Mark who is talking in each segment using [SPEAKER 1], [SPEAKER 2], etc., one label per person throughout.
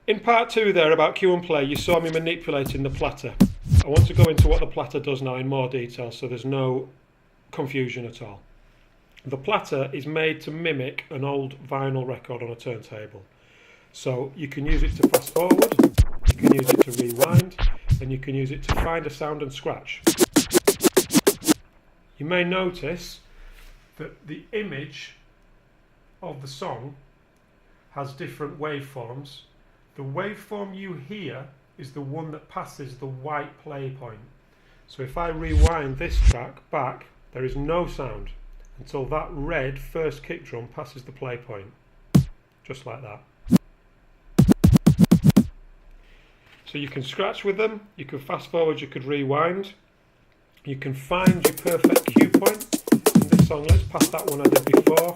[SPEAKER 1] In part 2 there about cue and play, you saw me manipulating the platter. I want to go into what the platter does now in more detail so there's no confusion at all. The platter is made to mimic an old vinyl record on a turntable. So you can use it to fast forward, you can use it to rewind, and you can use it to find a sound and scratch. You may notice that the image of the song has different waveforms. The waveform you hear is the one that passes the white play point. So if I rewind this track back, there is no sound until that red first kick drum passes the play point. Just like that. So you can scratch with them, you can fast forward, you could rewind. You can find your perfect cue point. In this song, let's pass that one I did before.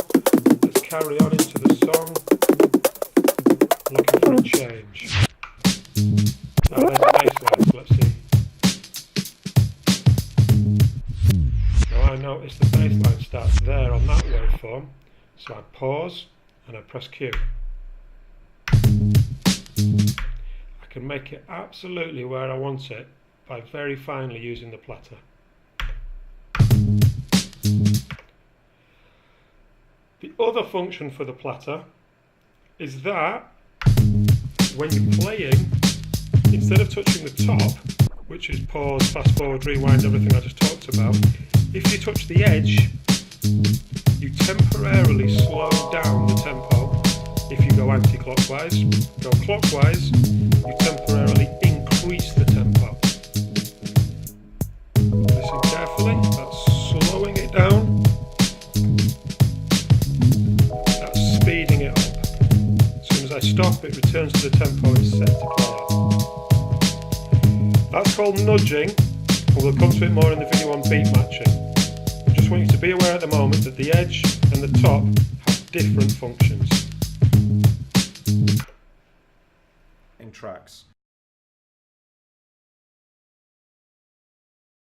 [SPEAKER 1] Let's carry on into the song. Looking for a change. Now there's a bass line, so let's see. Now I notice the bass line starts there on that waveform, so I pause and I press Q. I can make it absolutely where I want it by very finely using the platter. The other function for the platter is that when you're playing, instead of touching the top, which is pause, fast forward, rewind, everything I just talked about, if you touch the edge, you temporarily slow down the tempo. If you go anti-clockwise, go clockwise, you temporarily increase the tempo. Listen carefully, that's slowing it down, that's speeding it up. As soon as I stop, it returns to the tempo it's set to play at. That's called nudging, and we'll come to it more in the video on beat matching. I just want you to be aware at the moment that the edge and the top have different functions.
[SPEAKER 2] In tracks.